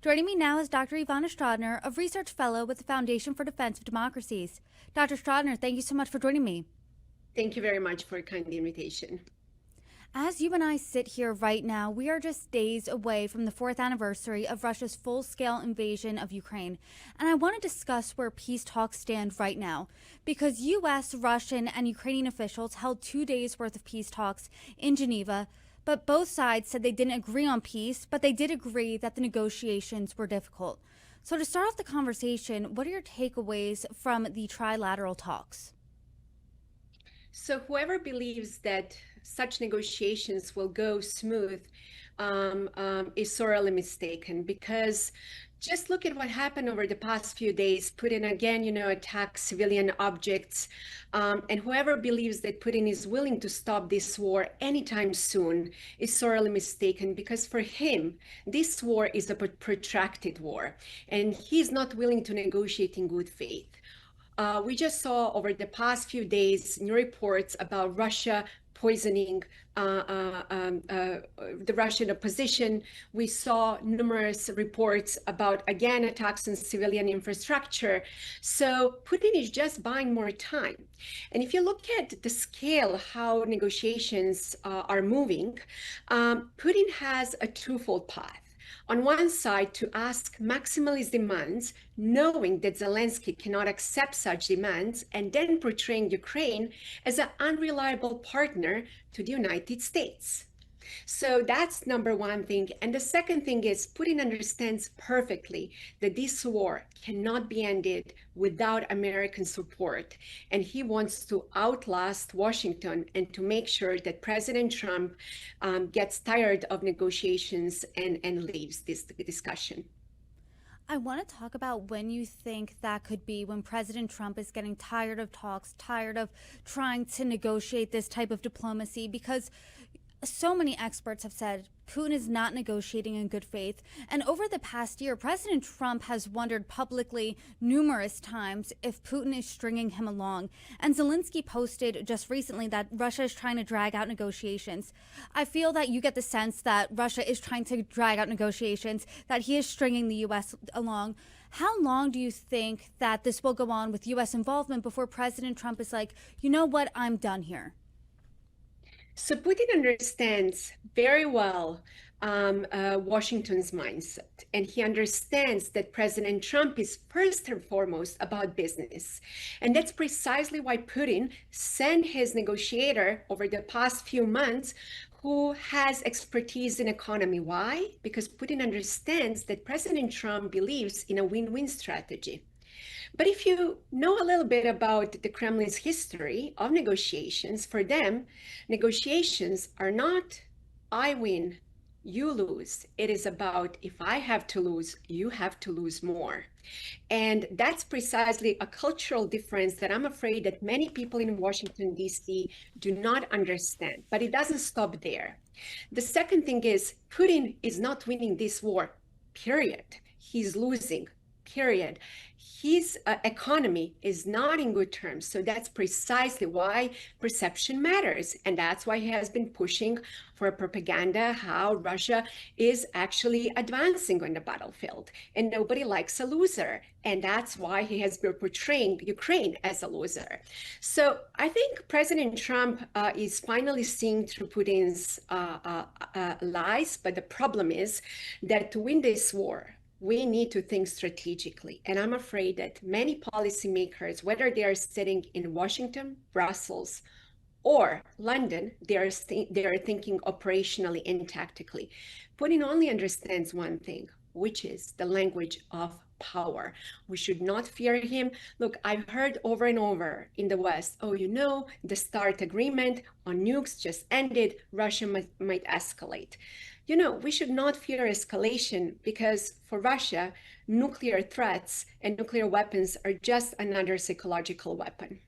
Joining me now is Dr. Ivana Stradner, a research fellow with the Foundation for Defense of Democracies. Dr. Stradner, thank you so much for joining me. Thank you very much for a kind invitation. As you and I sit here right now, we are just days away from the 4th anniversary of Russia's full-scale invasion of Ukraine. And I want to discuss where peace talks stand right now, because U.S., Russian, and Ukrainian officials held 2 days' worth of peace talks in Geneva, but both sides said they didn't agree on peace, but they did agree that the negotiations were difficult. So to start off the conversation, what are your takeaways from the trilateral talks? So whoever believes that such negotiations will go smooth is sorely mistaken, because just look at what happened over the past few days. Putin again, attacked civilian objects. And whoever believes that Putin is willing to stop this war anytime soon is sorely mistaken, because for him, this war is a protracted war, and he's not willing to negotiate in good faith. We just saw over the past few days new reports about Russia poisoning the Russian opposition. We saw numerous reports about, again, attacks on civilian infrastructure. So Putin is just buying more time. And if you look at the scale, how negotiations are moving, Putin has a twofold path. On one side, to ask maximalist demands, knowing that Zelensky cannot accept such demands, and then portraying Ukraine as an unreliable partner to the United States. So that's number one thing. And the second thing is Putin understands perfectly that this war cannot be ended without American support. And he wants to outlast Washington and to make sure that President Trump gets tired of negotiations and leaves this discussion. I want to talk about when you think that could be, when President Trump is getting tired of talks, tired of trying to negotiate this type of diplomacy, because so many experts have said Putin is not negotiating in good faith. And over the past year, President Trump has wondered publicly numerous times if Putin is stringing him along. And Zelensky posted just recently that Russia is trying to drag out negotiations. I feel that you get the sense that Russia is trying to drag out negotiations, that he is stringing the U.S. along. How long do you think that this will go on with U.S. involvement before President Trump is like, you know what, I'm done here? So Putin understands very well Washington's mindset, and he understands that President Trump is first and foremost about business. And that's precisely why Putin sent his negotiator over the past few months who has expertise in economy. Why? Because Putin understands that President Trump believes in a win-win strategy. But if you know a little bit about the Kremlin's history of negotiations, for them, negotiations are not I win, you lose. It is about if I have to lose, you have to lose more. And that's precisely a cultural difference that I'm afraid that many people in Washington, D.C. do not understand. But it doesn't stop there. The second thing is Putin is not winning this war, period. He's losing. Period. His economy is not in good terms. So that's precisely why perception matters. And that's why he has been pushing for propaganda, how Russia is actually advancing on the battlefield. And nobody likes a loser. And that's why he has been portraying Ukraine as a loser. So I think President Trump is finally seeing through Putin's lies. But the problem is that to win this war, we need to think strategically. And I'm afraid that many policymakers, whether they are sitting in Washington, Brussels, or London, they are thinking operationally and tactically. Putin only understands one thing, which is the language of power. We should not fear him. Look, I've heard over and over in the West, the START agreement on nukes just ended, Russia might escalate. We should not fear escalation, because for Russia, nuclear threats and nuclear weapons are just another psychological weapon.